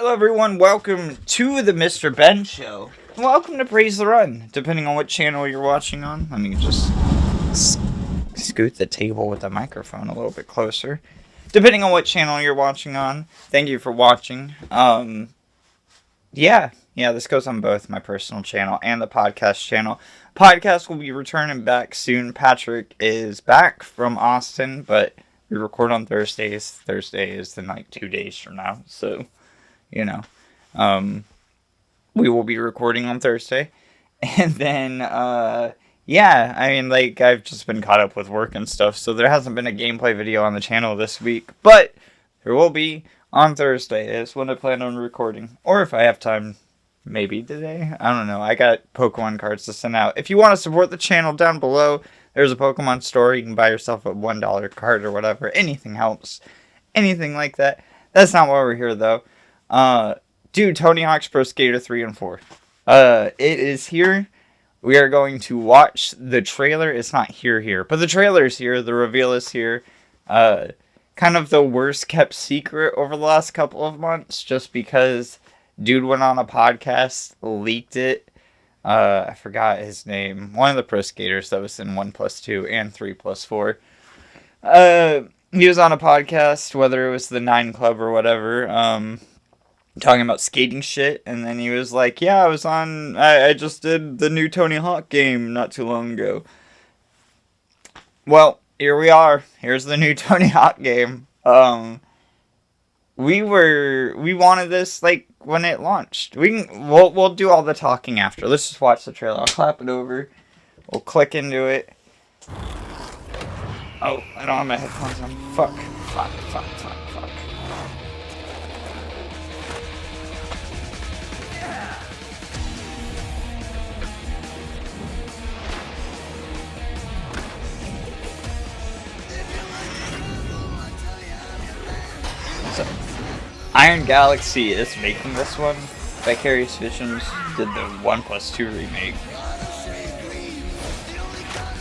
Hello everyone, welcome to the Mr. Ben Show. Welcome to Praise the Run, depending on what channel you're watching on. Let me just scoot the table with the microphone a little bit closer. Depending on what channel you're watching on, thank you for watching. Yeah, this goes on both my personal channel and the podcast channel. Podcast will be returning back soon. Patrick is back from Austin, but we record on Thursdays. Thursday is in like 2 days from now, so... we will be recording on Thursday. And then, I've just been caught up with work and stuff, so there hasn't been a gameplay video on the channel this week. But there will be on Thursday, is when I plan on recording. Or if I have time, maybe today. I don't know. I got Pokemon cards to send out. If you want to support the channel, down below, there's a Pokemon store. You can buy yourself a $1 card or whatever. Anything helps. Anything like that. That's not why we're here, though. Dude, Tony Hawk's Pro Skater 3 and 4. It is here. We are going to watch the trailer. It's not here, but the trailer is here. The reveal is here. Kind of the worst kept secret over the last couple of months, just because dude went on a podcast, leaked it. I forgot his name. One of the pro skaters that was in 1+2 and 3+4. He was on a podcast, whether it was the 9 Club or whatever, talking about skating shit, and then he was like, yeah, I just did the new Tony Hawk game not too long ago. Well, here we are. Here's the new Tony Hawk game. We wanted this, like, when it launched. We'll do all the talking after. Let's just watch the trailer. I'll clap it over. We'll click into it. Oh, I don't have my headphones on. Fuck. So, Iron Galaxy is making this one. Vicarious Visions did the 1+2 remake.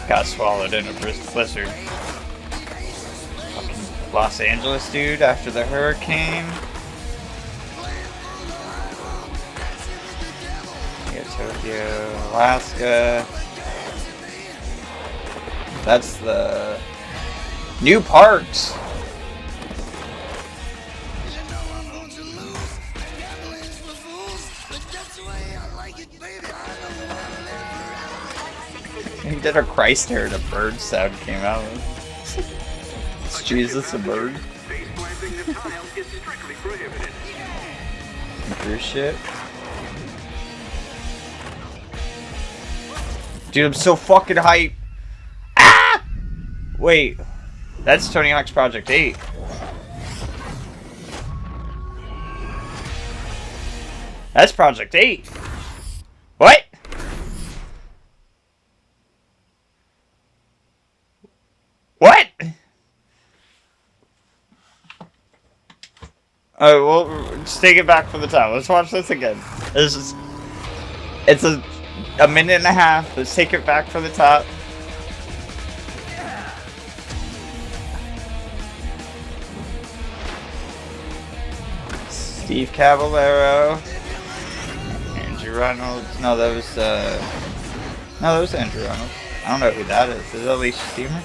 Got swallowed in a blizzard. Fucking Los Angeles, dude, after the hurricane. Tokyo, Alaska. That's the new parks. He did a Christ hair and a bird sound came out. Is Jesus a bird? Cruise ship. Dude, I'm so fucking hype. Ah! Wait. That's Tony Hawk's Project 8. That's Project 8. What? What? Alright, well, just take it back for the time. Let's watch this again. It's a minute and a half. Let's take it back for the top. Steve Caballero. Andrew Reynolds. No, that was Andrew Reynolds. I don't know who that is. Is that Alicia Steamer?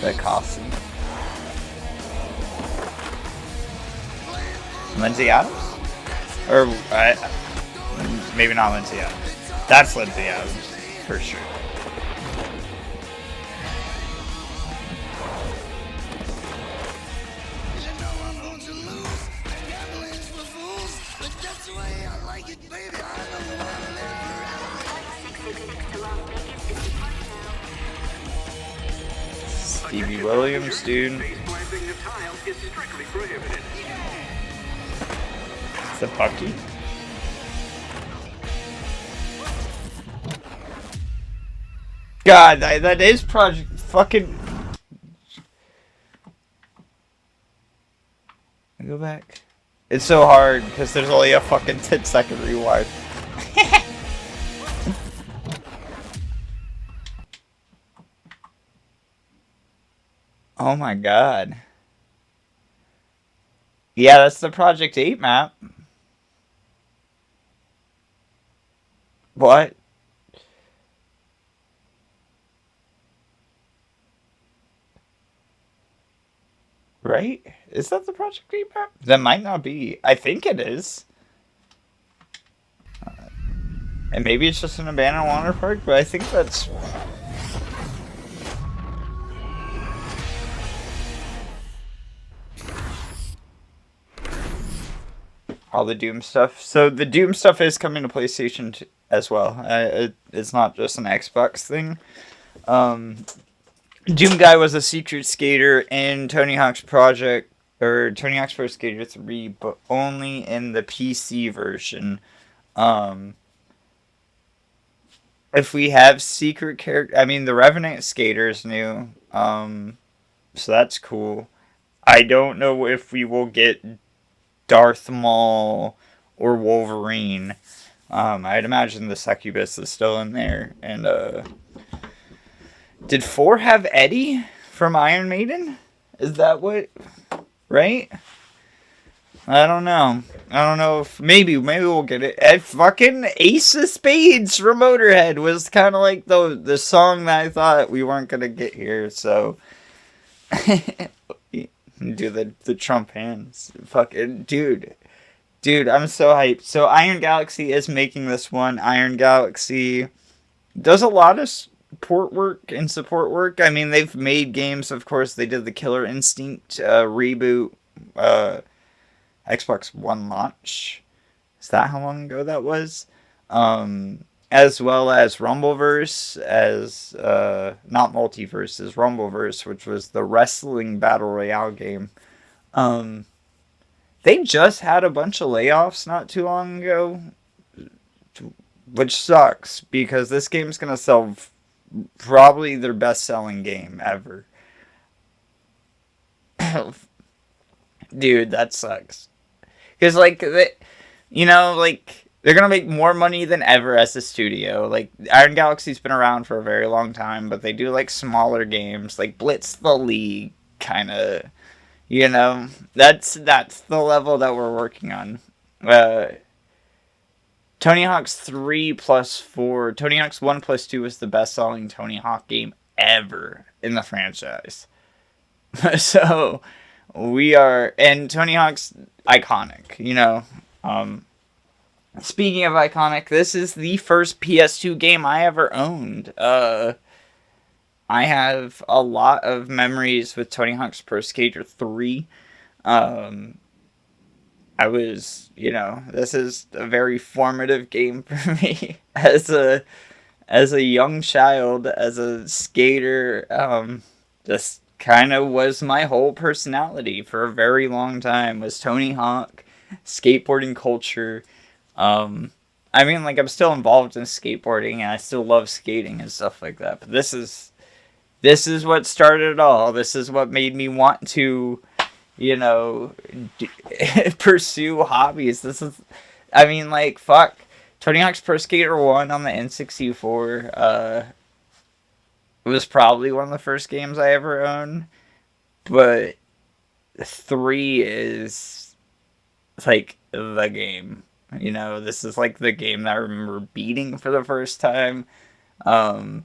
The costume. Lindsay Adams? Or, maybe not Lindsay Adams. That's Lindsay Adams, for sure. Stevie Williams, dude. It's a Bucky. God, that is Project fucking... Go back. It's so hard because there's only a fucking 10-second rewind. Oh my god. Yeah, that's the Project 8 map. What? Right? Is that the Project 8 map? That might not be. I think it is. And maybe it's just an abandoned water park, but I think that's... all the Doom stuff. So the Doom stuff is coming to PlayStation as well. It's not just an Xbox thing. Doom Guy was a secret skater in Tony Hawk's Project, or Tony Hawk's Pro Skater 3, but only in the PC version. If we have secret character, I mean, the Revenant Skater is new, so that's cool. I don't know if we will get Darth Maul or Wolverine. I'd imagine the Succubus is still in there. And did 4 have Eddie from Iron Maiden? Is that what? Right? I don't know. I don't know if maybe we'll get it. And fucking Ace of Spades from Motorhead was kind of like the song that I thought we weren't gonna get here. So do the Trump hands, fucking dude. I'm so hyped. So Iron Galaxy is making this one. Iron Galaxy does a lot of support work. I mean, they've made games. Of course, they did the Killer Instinct reboot. Xbox One launch. Is that how long ago that was? As well as Rumbleverse, as not Multiverses, Rumbleverse, which was the wrestling battle royale game. They just had a bunch of layoffs not too long ago, which sucks because this game's gonna sell probably their best-selling game ever. Dude, that sucks. Because, like, they're going to make more money than ever as a studio. Like, Iron Galaxy's been around for a very long time, but they do, like, smaller games, like Blitz the League, kind of, That's the level that we're working on. Tony Hawk's 3 plus 4, Tony Hawk's 1 plus 2 was the best-selling Tony Hawk game ever in the franchise. So... we are, and Tony Hawk's iconic, speaking of iconic, this is the first PS2 game I ever owned. I have a lot of memories with Tony Hawk's Pro Skater 3. I was, this is a very formative game for me as a young child, as a skater, just kind of was my whole personality for a very long time, was Tony Hawk, skateboarding culture. I'm still involved in skateboarding and I still love skating and stuff like that, but this is what started it all. This is what made me want to, pursue hobbies. Fuck. Tony Hawk's Pro Skater 1 on the N64, it was probably one of the first games I ever owned, but 3 is, like, the game. This is, like, the game that I remember beating for the first time. I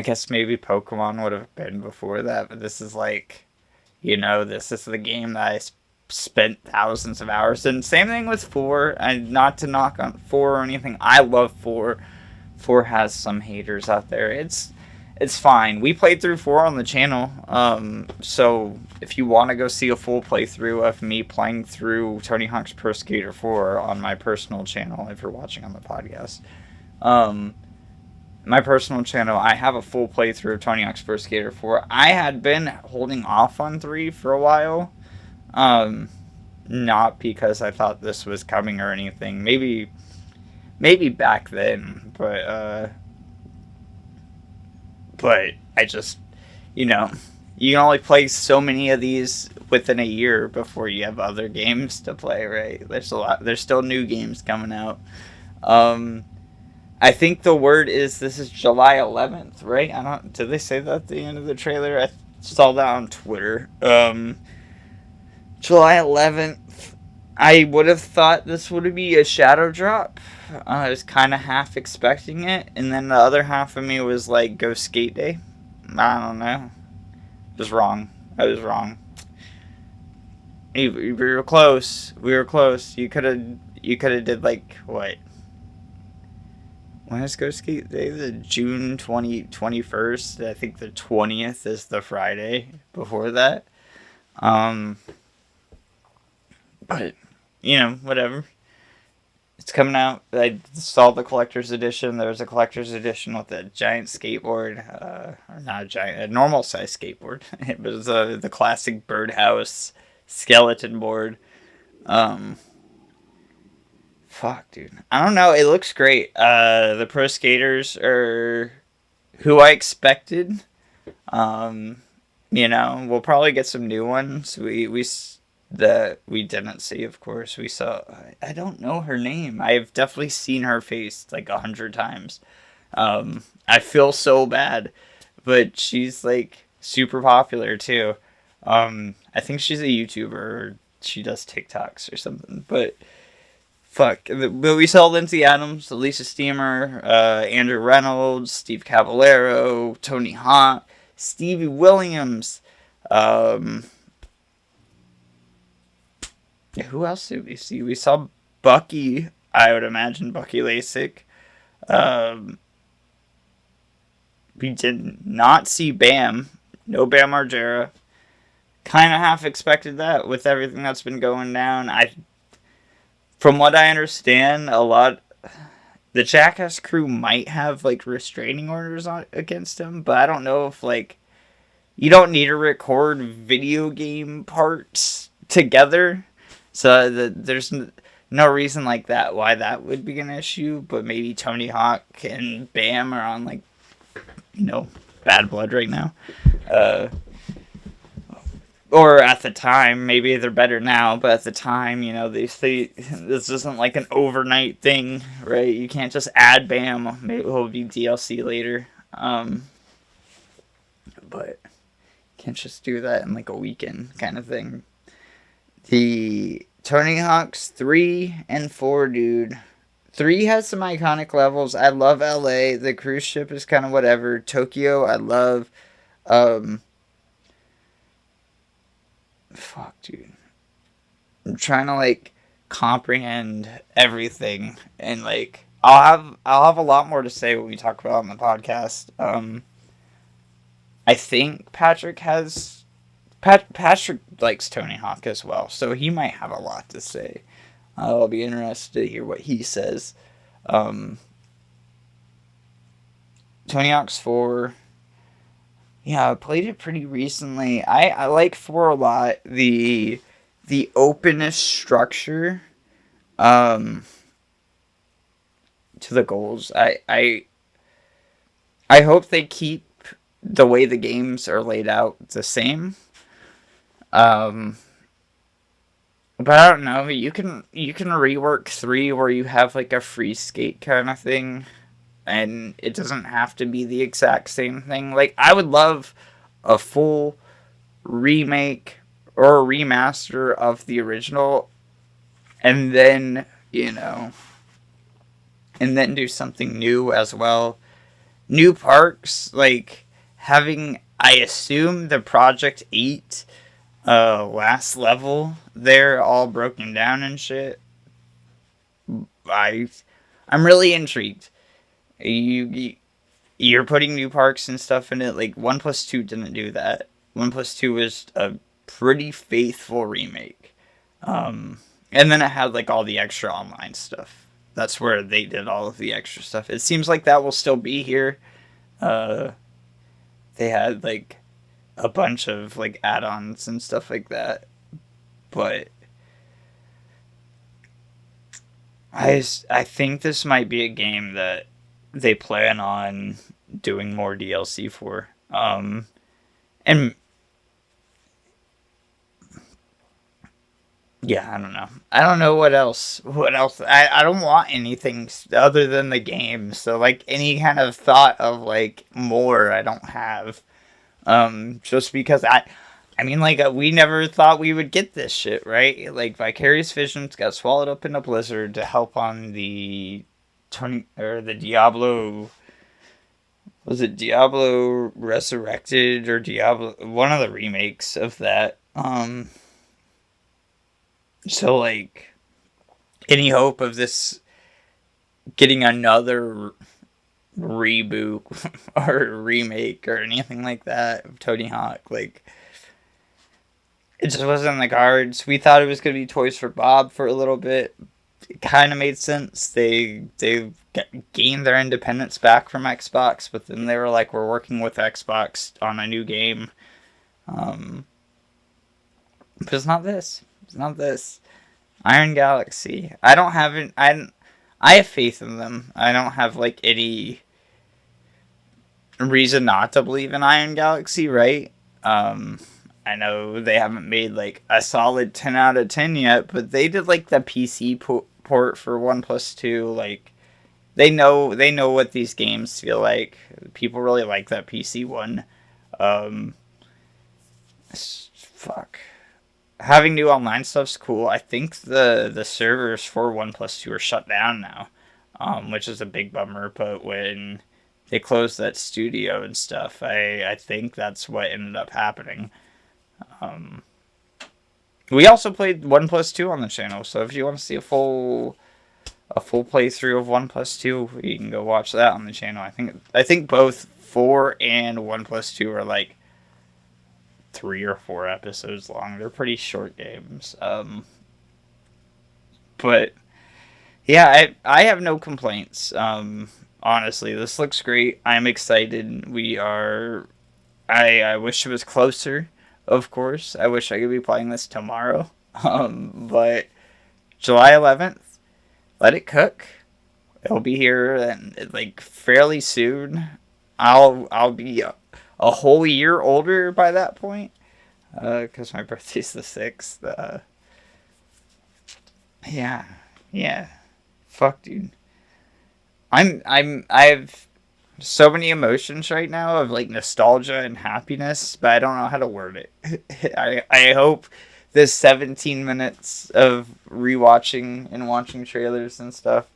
guess maybe Pokemon would have been before that, but this is, like, this is the game that I spent thousands of hours in. Same thing with 4, and not to knock on 4 or anything. I love 4. 4 has some haters out there. It's fine. We played through 4 on the channel. So if you want to go see a full playthrough of me playing through Tony Hawk's Pro Skater 4 on my personal channel, if you're watching on the podcast, my personal channel, I have a full playthrough of Tony Hawk's Pro Skater 4. I had been holding off on 3 for a while. Not because I thought this was coming or anything. Maybe back then, but I just, you can only play so many of these within a year before you have other games to play, right? There's still new games coming out. I think the word is this is July 11th, right? Did they say that at the end of the trailer? Saw that on Twitter. July 11th. I would have thought this would be a shadow drop. I was kind of half expecting it, and then the other half of me was like, "Go skate day." I don't know. I was wrong. I was wrong. We were close. We were close. You could have. You could have did like what? When is Go Skate Day? The June 21st. I think the 20th is the Friday before that. Um, but whatever. It's coming out. I saw the collector's edition. There was a collector's edition with a giant skateboard, or not a giant, a normal size skateboard. It was the classic birdhouse skeleton board. Um, Fuck, dude. I don't know. It looks great. The pro skaters are who I expected. Um, we'll probably get some new ones. That we didn't see, of course. We saw. I don't know her name. I've definitely seen her face like 100 times. I feel so bad, but she's like super popular too. I think she's a YouTuber. Or she does TikToks or something. But fuck. But we saw Lindsay Adams, Lisa Steamer, Andrew Reynolds, Steve Caballero, Tony Hawk, Stevie Williams. Who else did we see? We saw Bucky. I would imagine Bucky Lasik. Um, we did not see Bam. No Bam Margera. Kind of half expected that with everything that's been going down. From what I understand, the Jackass crew might have like restraining orders against him, but I don't know if like you don't need to record video game parts together. So there's no reason like that why that would be an issue, but maybe Tony Hawk and Bam are on like bad blood right now, or at the time maybe they're better now, but at the time this isn't like an overnight thing, right? You can't just add Bam. Maybe it'll be DLC later, but you can't just do that in like a weekend kind of thing. The Tony Hawk's 3 and 4, dude. 3 has some iconic levels. I love LA. The cruise ship is kind of whatever. Tokyo, I love. Fuck, dude. I'm trying to like comprehend everything, and like I'll have a lot more to say when we talk about it on the podcast. I think Patrick likes Tony Hawk as well, so he might have a lot to say. I'll be interested to hear what he says. Tony Hawk's 4. Yeah, I played it pretty recently. I like 4 a lot. The openness structure to the goals. I hope they keep the way the games are laid out the same. But I don't know. You can rework 3 where you have like a free skate kind of thing, and it doesn't have to be the exact same thing. Like I would love a full remake or a remaster of the original, and then do something new as well. New parks, like having, I assume, the Project 8 last level there all broken down and shit. I'm really intrigued. You're putting new parks and stuff in it. Like 1+2 didn't do that. 1+2 was a pretty faithful remake. And then it had like all the extra online stuff. That's where they did all of the extra stuff. It seems like that will still be here. They had like a bunch of like add-ons and stuff like that, but I think this might be a game that they plan on doing more DLC for. And yeah, I don't know. I don't know what else. I don't want anything other than the game. So like any kind of thought of like more, I don't have. Just because I mean, like, we never thought we would get this shit, right? Like, Vicarious Visions got swallowed up in a blizzard to help on the the Diablo. Was it Diablo Resurrected or Diablo? One of the remakes of that. So, like, any hope of this getting another reboot or remake or anything like that of Tony Hawk, like, it just wasn't in the cards. We thought it was going to be Toys for Bob for a little bit. It kind of made sense. They gained their independence back from Xbox, but then they were like, we're working with Xbox on a new game. But it's not this. It's not this. Iron Galaxy. I have faith in them. I don't have, like, any reason not to believe in Iron Galaxy, right? I know they haven't made, like, a solid 10 out of 10 yet, but they did, like, the PC port for 1+2. Like, they know what these games feel like. People really like that PC one. Fuck. Having new online stuff's cool. I think the servers for 1+2 are shut down now, which is a big bummer, but when they closed that studio and stuff, I think that's what ended up happening. We also played 1+2 on the channel, so if you want to see a full playthrough of 1+2, you can go watch that on the channel. I think both 4 and 1+2 are like 3 or 4 episodes long. They're pretty short games. But yeah, I have no complaints. Honestly, this looks great. I'm excited. I wish it was closer. Of course, I wish I could be playing this tomorrow. But July 11th, let it cook. It'll be here and, like, fairly soon. I'll be a whole year older by that point, because my birthday's the 6th. Yeah. Fuck, dude. I have so many emotions right now of, like, nostalgia and happiness, but I don't know how to word it. I hope this 17 minutes of rewatching and watching trailers and stuff.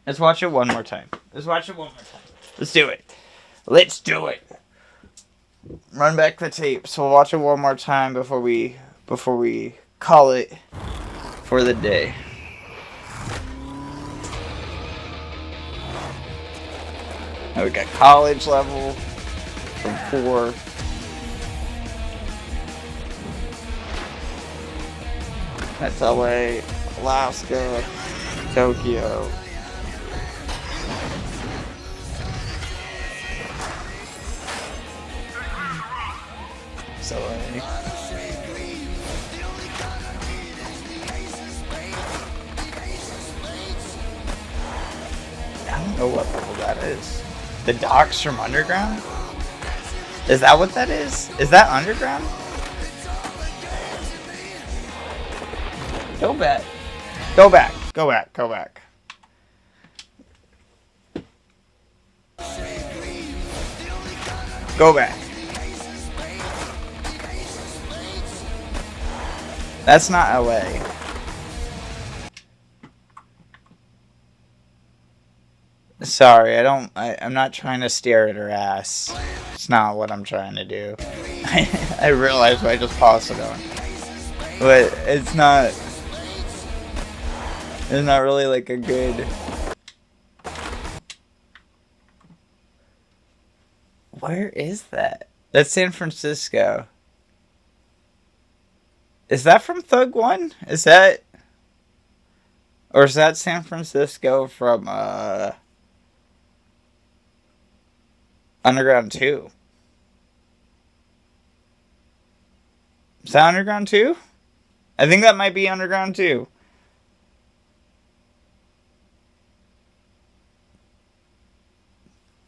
Let's watch it one more time. Let's do it. Run back the tapes. We'll watch it one more time before we call it for the day. Now we got college level from 4. That's LA, Alaska, Tokyo. So I don't know what level that is. The docks from Underground? Is that what that is? Is that Underground? Go back. Go back. That's not LA. Sorry, I'm not trying to stare at her ass. It's not what I'm trying to do. I realize why I just paused it on. But it's not really, like, a good... Where is that? That's San Francisco. Is that from Thug 1? Or is that San Francisco from, Underground 2? Is that Underground 2? I think that might be Underground 2.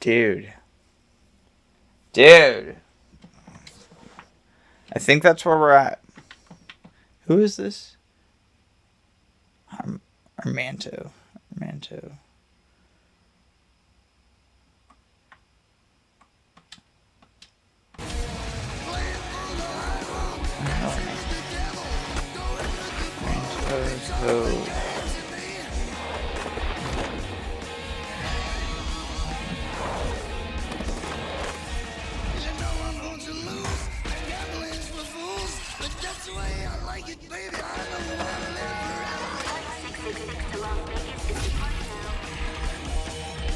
Dude. I think that's where we're at. Who is this? Armanto. Code.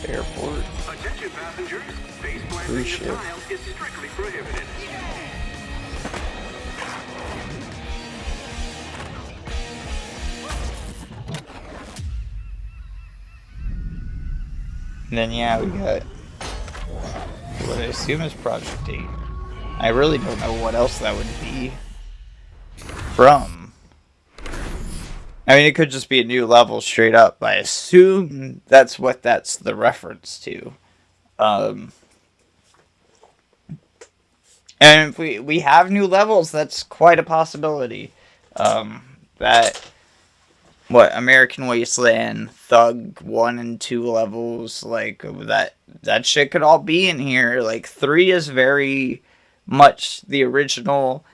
Airport. Attention passengers, face planting Cruise in ship. tile is strictly prohibited. And then yeah, we got what I assume is Project 8. I really don't know what else that would be from. I mean, it could just be a new level straight up. I assume that's what that's the reference to. And if we have new levels, that's quite a possibility. That what American Wasteland, Thug 1 and 2 levels, like that shit could all be in here. Like 3 is very much the original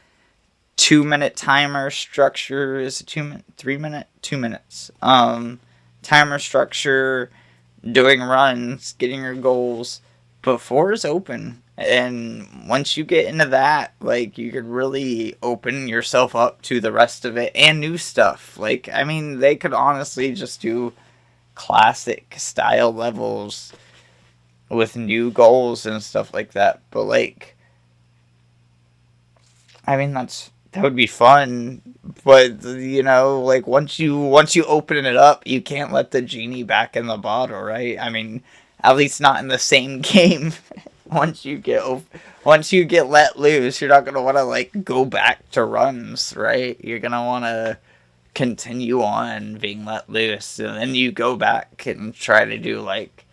2-minute timer structure. Is it 2 minute, 3 minute, 2 minutes? Timer structure, doing runs, getting your goals. But 4 is open. And once you get into that, like, you could really open yourself up to the rest of it and new stuff. Like, I mean, they could honestly just do classic style levels with new goals and stuff like that. But, like, I mean, that would be fun. But, you know, like, once you open it up, you can't let the genie back in the bottle, right? I mean, at least not in the same game. Once you get let loose, you're not gonna want to like go back to runs, right? You're gonna want to continue on being let loose, and then you go back and try to do like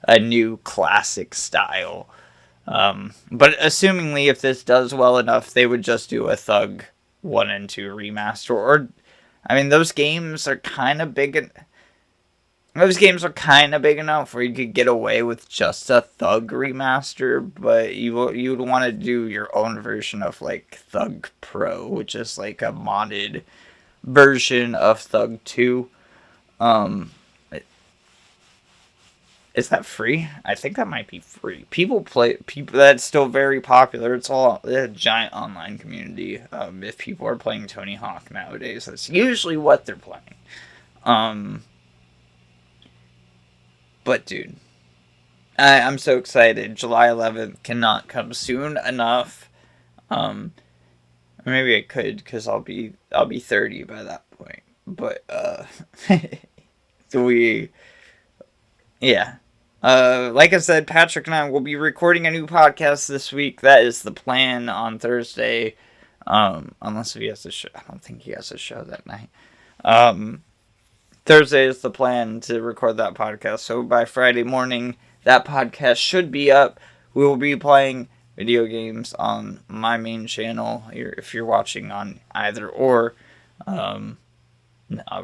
a new classic style. But assumingly, if this does well enough, they would just do a Thug 1 and 2 remaster. Or, I mean, those games are kind of big. Those games are kind of big enough where you could get away with just a Thug remaster, but you'd want to do your own version of like Thug Pro, which is like a modded version of Thug 2. Is that free? I think that might be free. People that's still very popular. It's all a giant online community. If people are playing Tony Hawk nowadays, that's usually what they're playing. But dude, I'm so excited. July 11th cannot come soon enough. Maybe I could, because I'll be 30 by that point. But yeah. Like I said, Patrick and I will be recording a new podcast this week. That is the plan on Thursday. Unless he has a show. I don't think he has a show that night. Thursday is the plan to record that podcast. So by Friday morning, that podcast should be up. We will be playing video games on my main channel. If you're watching on either or,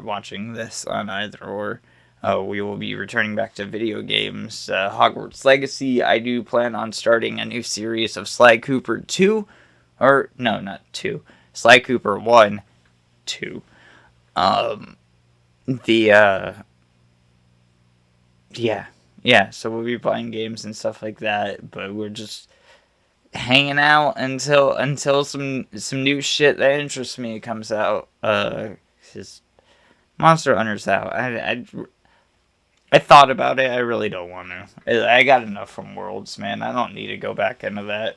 watching this on either or, we will be returning back to video games. Hogwarts Legacy, I do plan on starting a new series of Sly Cooper 2. Or, no, not 2. Sly Cooper 1, 2. Yeah, so we'll be playing games and stuff like that, but we're just hanging out until some new shit that interests me comes out. Cause Monster Hunter's out. I thought about it. I really don't want to. I got enough from Worlds, man. I don't need to go back into that.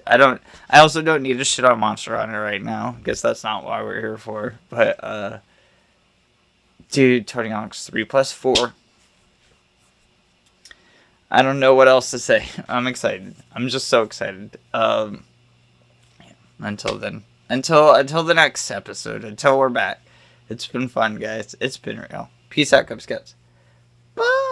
I also don't need to shit on Monster Hunter right now. Guess that's not why we're here for. But dude, Tony Hawk's 3+4. I don't know what else to say. I'm excited. I'm just so excited. Until then. Until the next episode. Until we're back. It's been fun, guys. It's been real. Peace out, Cub Scouts. Bye.